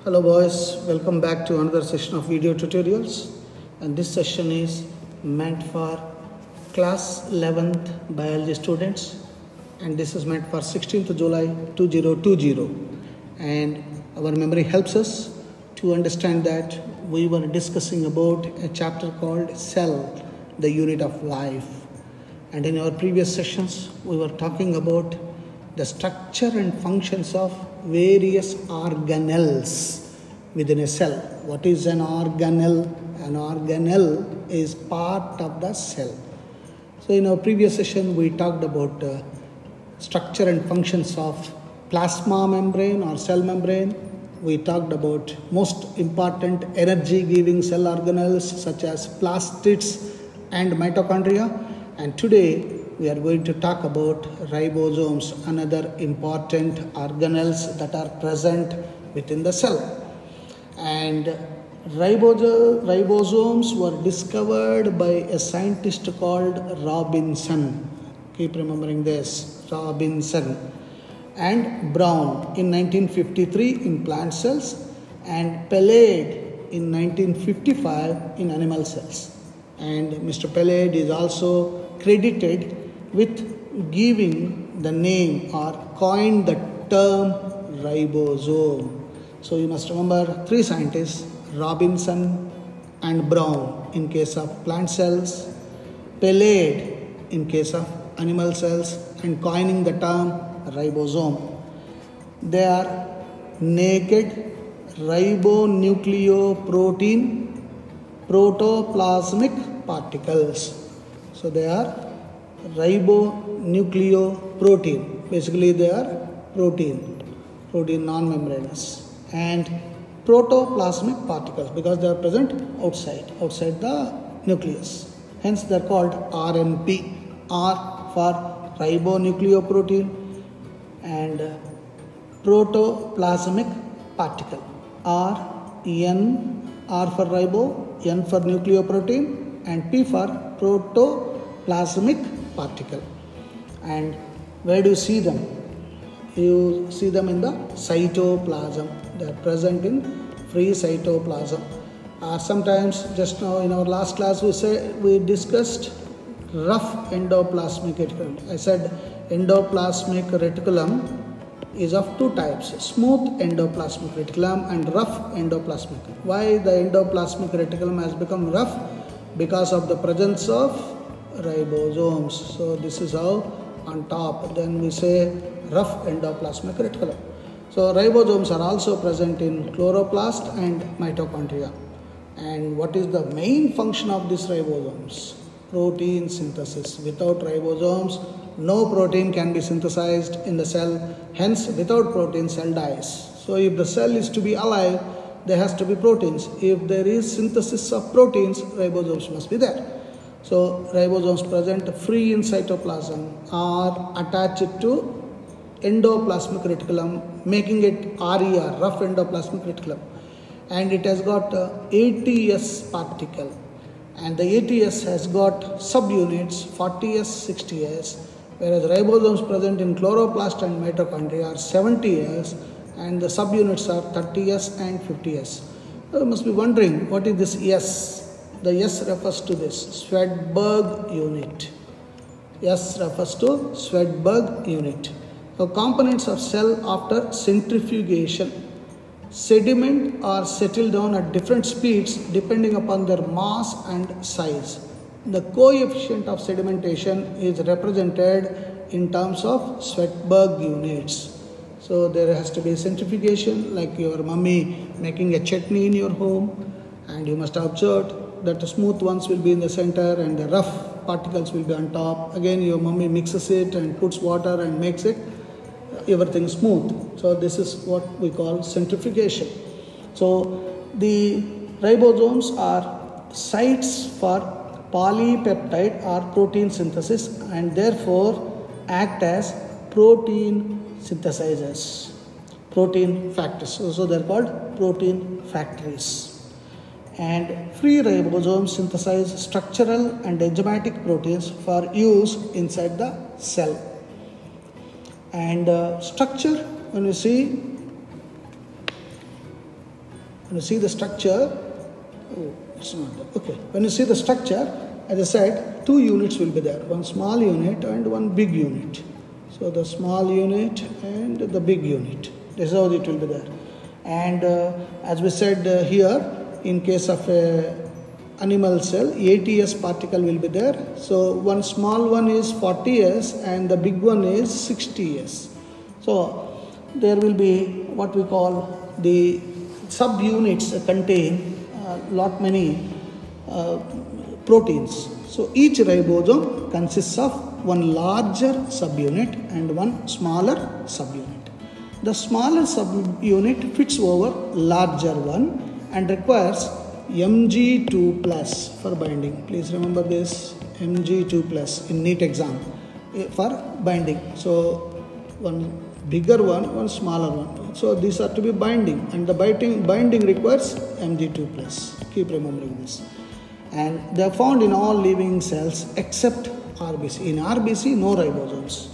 Hello boys, welcome back to another session of video tutorials, and this session is meant for class 11th biology students, and this is meant for 16th July 2020, and our memory helps us to understand that we were discussing about a chapter called cell, the unit of life, and in our previous sessions we were talking about the structure and functions of various organelles within a cell. What is an organelle? An organelle is part of the cell. So in our previous session we talked about structure and functions of plasma membrane or cell membrane. We talked about most important energy giving cell organelles such as plastids and mitochondria, and today we are going to talk about ribosomes, another important organelles that are present within the cell. And ribosomes were discovered by a scientist called Robinson. Keep remembering this, Robinson and Brown in 1953 in plant cells, and Palade in 1955 in animal cells. And Mr. Palade is also credited with giving the name or coined the term ribosome. So you must remember three scientists, Robinson and Brown in case of plant cells, Palade in case of animal cells, and coining the term ribosome. They are naked ribonucleoprotein protoplasmic particles. So they are ribonucleoprotein. Basically they are protein non-membranous, and protoplasmic particles because they are present outside the nucleus. Hence they are called RNP. R for ribonucleoprotein and protoplasmic particle. R for ribo, N for nucleoprotein, and P for protoplasmic particle. And where do you see them? You see them in the cytoplasm. They are present in free cytoplasm. Sometimes, just now in our last class we discussed rough endoplasmic reticulum. I said endoplasmic reticulum is of two types, smooth endoplasmic reticulum and rough endoplasmic. Why the endoplasmic reticulum has become rough? Because of the presence of ribosomes. So this is how on top, then we say rough endoplasmic reticulum. So ribosomes are also present in chloroplast and mitochondria. And what is the main function of these ribosomes? Protein synthesis. Without ribosomes, no protein can be synthesized in the cell. Hence, without protein, cell dies. So if the cell is to be alive, there has to be proteins. If there is synthesis of proteins, ribosomes must be there. So ribosomes present free in cytoplasm are attached to endoplasmic reticulum, making it RER, rough endoplasmic reticulum. And it has got ATS particle. And the ATS has got subunits 40S, 60S, whereas ribosomes present in chloroplast and mitochondria are 70S, and the subunits are 30S and 50S. You must be wondering, what is this S? The S refers to this Swedberg unit. S refers to Swedberg unit. So components of cell after centrifugation. Sediment are settled down at different speeds depending upon their mass and size. The coefficient of sedimentation is represented in terms of Swedberg units. So there has to be centrifugation, like your mummy making a chutney in your home, and you must have observed that the smooth ones will be in the center and the rough particles will be on top. Again your mummy mixes it and puts water and makes it everything smooth. So this is what we call centrifugation. So the ribosomes are sites for polypeptide or protein synthesis, and therefore act as protein synthesizers, protein factories. So they are called protein factories. And free ribosomes synthesize structural and enzymatic proteins for use inside the cell. And structure, when you see When you see the structure, oh, it's not there. Okay. When you see the structure, as I said, two units will be there. One small unit and one big unit. So the small unit and the big unit. This is how it will be there. And as we said here, in case of a animal cell, 80S particle will be there. So one small one is 40S and the big one is 60S. So there will be what we call the subunits contain many proteins. So each ribosome consists of one larger subunit and one smaller subunit. The smaller subunit fits over larger one and requires Mg2 plus for binding. Please remember this, Mg2 plus in NEET exam for binding. So one bigger one smaller one. So these are to be binding, and the binding requires Mg2 plus. Keep remembering this. And they are found in all living cells except RBC. In RBC, no ribosomes.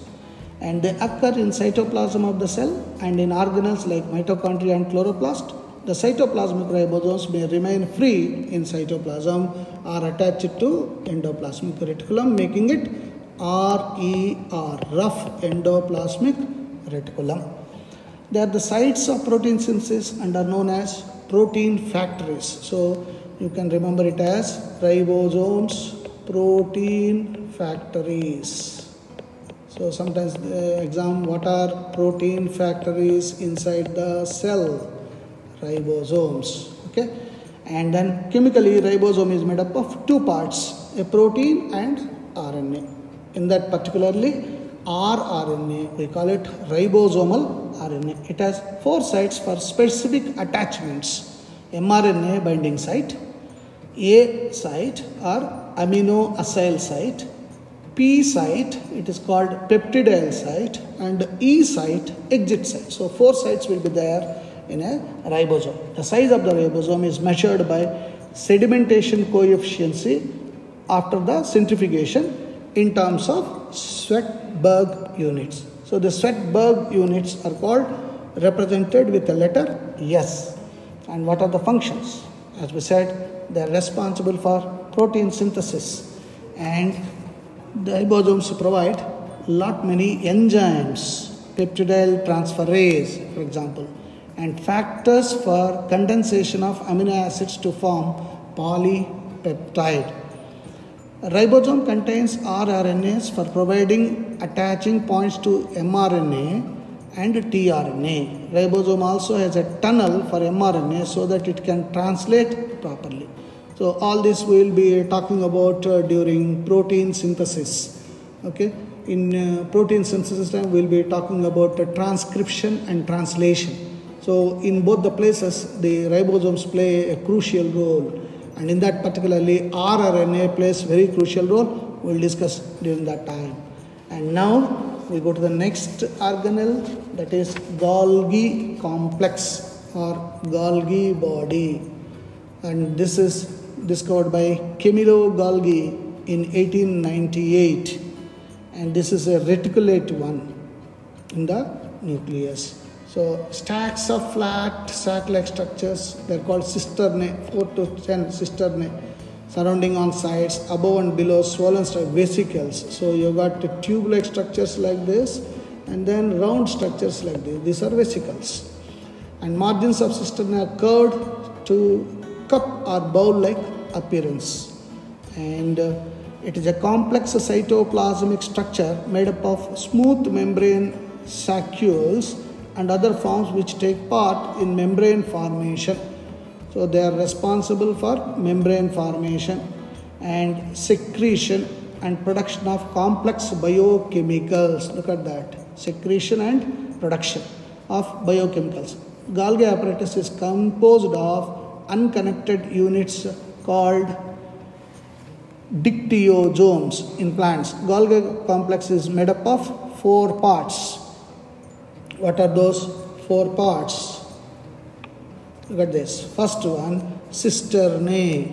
And they occur in cytoplasm of the cell and in organelles like mitochondria and chloroplast. The cytoplasmic ribosomes may remain free in cytoplasm or attached to endoplasmic reticulum, making it RER, rough endoplasmic reticulum. They are the sites of protein synthesis and are known as protein factories. So you can remember it as ribosomes, protein factories. So sometimes the exam, what are protein factories inside the cell? Ribosomes. Okay. And then chemically ribosome is made up of two parts, a protein and RNA. In that particularly rRNA, we call it ribosomal RNA. It has four sites for specific attachments. mRNA binding site, A site or amino acyl site, P site, it is called peptidyl site, and E site, exit site. So four sites will be there in a ribosome. The size of the ribosome is measured by sedimentation coefficient after the centrifugation in terms of Svedberg units. So the Svedberg units are called represented with the letter S. And what are the functions? As we said, they are responsible for protein synthesis, and the ribosomes provide many enzymes, peptidyl transferase, for example, and factors for condensation of amino acids to form polypeptide. A ribosome contains rRNAs for providing attaching points to mRNA and tRNA. Ribosome also has a tunnel for mRNA so that it can translate properly. So all this we will be talking about during protein synthesis. Okay, in protein synthesis time we will be talking about transcription and translation. So in both the places the ribosomes play a crucial role, and in that particularly rRNA plays very crucial role. We will discuss during that time. And now we go to the next organelle, that is Golgi complex or Golgi body, and this is discovered by Camillo Golgi in 1898, and this is a reticulate one in the nucleus. So stacks of flat sac-like structures, they are called cisternae, 4 to 10 cisternae, surrounding on sides, above and below swollen vesicles. So you got the tube-like structures like this, and then round structures like this. These are vesicles. And margins of cisternae are curved to cup or bowl-like appearance. And it is a complex cytoplasmic structure made up of smooth membrane sacules and other forms which take part in membrane formation. So they are responsible for membrane formation and secretion and production of complex biochemicals. Look at that, secretion and production of biochemicals. Golgi apparatus is composed of unconnected units called dictyosomes in plants. Golgi complex is made up of 4 parts. What are those 4 parts? Look at this. First one, cisternae.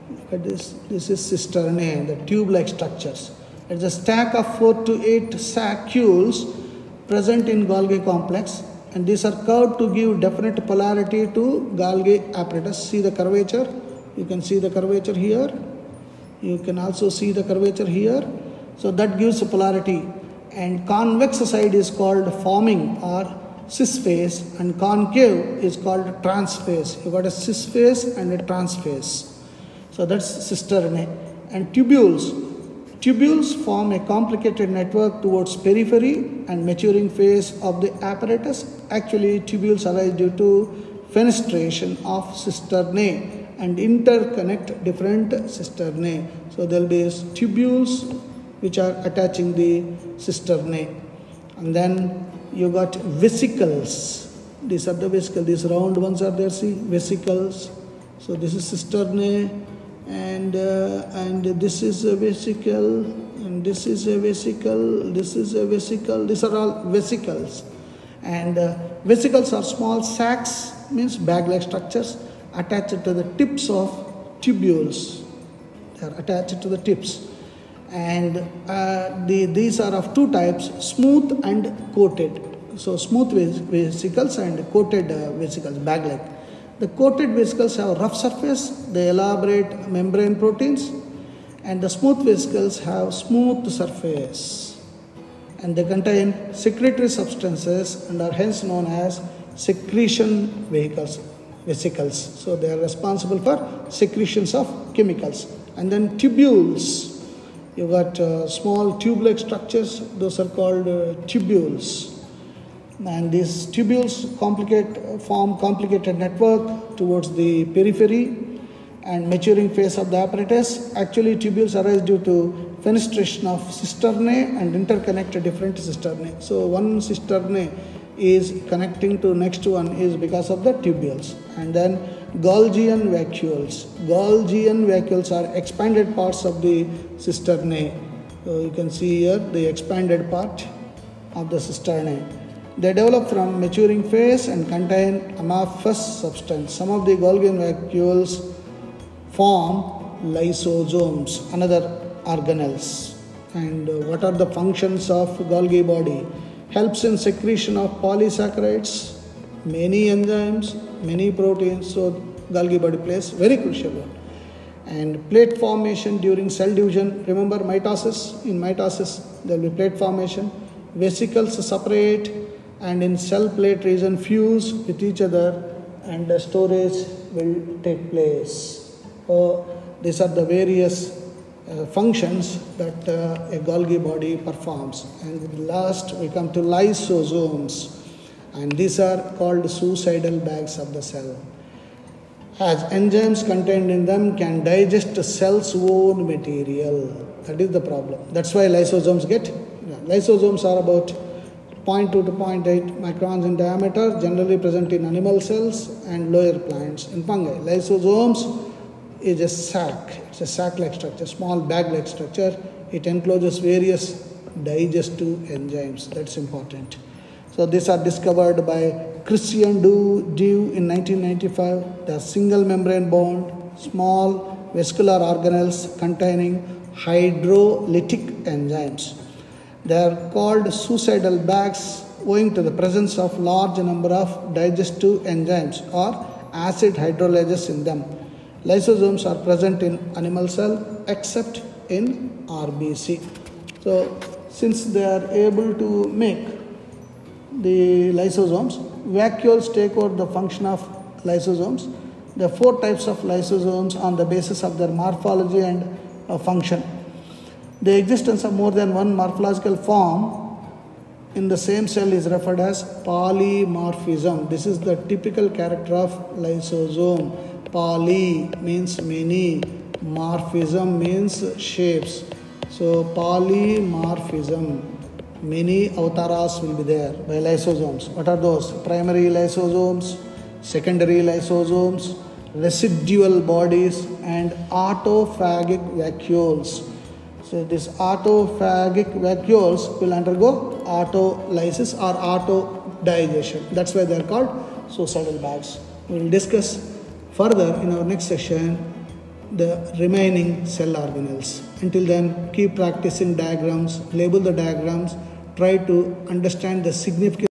Look at this. This is cisternae, the tube-like structures. It's a stack of 4 to 8 sacules present in Golgi complex, and these are curved to give definite polarity to Golgi apparatus. See the curvature. You can see the curvature here. You can also see the curvature here. So that gives a polarity. And convex side is called forming or cis phase, and concave is called trans phase. You got a cis phase and a trans phase. So that's cisternae. And tubules form a complicated network towards periphery and maturing phase of the apparatus. Actually, tubules arise due to fenestration of cisternae and interconnect different cisternae. So there will be tubules which are attaching the cisternae. And then you got vesicles. These are the vesicles. These round ones are there, see, vesicles. So this is cisternae, and this is a vesicle, and this is a vesicle, this is a vesicle. These are all vesicles. And vesicles are small sacs, means bag-like structures attached to the tips of tubules. They are attached to the tips. And these are of two types, smooth and coated. So smooth vesicles and coated vesicles, bag-like. The coated vesicles have rough surface, they elaborate membrane proteins, and the smooth vesicles have smooth surface. And they contain secretory substances and are hence known as secretion vesicles. So they are responsible for secretions of chemicals. And then tubules. You got small tube-like structures, those are called tubules. And these tubules form complicated network towards the periphery and maturing phase of the apparatus. Actually, tubules arise due to fenestration of cisternae and interconnect different cisternae. So one cisternae is connecting to next one is because of the tubules. And then Golgian vacuoles. Golgian vacuoles are expanded parts of the cisternae. So you can see here the expanded part of the cisternae. They develop from maturing phase and contain amorphous substance. Some of the Golgian vacuoles form lysosomes, another organelles. And what are the functions of Golgi body? Helps in secretion of polysaccharides, many enzymes, many proteins. So Golgi body plays very crucial role. And plate formation during cell division. Remember mitosis? In mitosis there will be plate formation. Vesicles separate and in cell plate region fuse with each other, and the storage will take place. So these are the various functions that a Golgi body performs. And last we come to lysosomes, and these are called suicidal bags of the cell, as enzymes contained in them can digest cell's own material. That is the problem. That's why lysosomes get. Lysosomes are about 0.2 to 0.8 microns in diameter, generally present in animal cells and lower plants. In fungi, lysosomes is a sac. It's a sac-like structure, small bag-like structure. It encloses various digestive enzymes. That's important. So these are discovered by Christian Dew in 1995. They are single membrane bound, small vascular organelles containing hydrolytic enzymes. They are called suicidal bags owing to the presence of large number of digestive enzymes or acid hydrolases in them. Lysosomes are present in animal cell except in RBC. So since they are able to make the lysosomes, vacuoles take over the function of lysosomes. There are 4 types of lysosomes on the basis of their morphology and function. The existence of more than one morphological form in the same cell is referred as polymorphism. This is the typical character of lysosome. Poly means many, morphism means shapes. So polymorphism, many avatars will be there by lysosomes. What are those? Primary lysosomes, secondary lysosomes, residual bodies, and autophagic vacuoles. So these autophagic vacuoles will undergo autolysis or autodigestion. That's why they are called suicidal bags. We will discuss further in our next session the remaining cell organelles. Until then, keep practicing diagrams, label the diagrams, try to understand the significance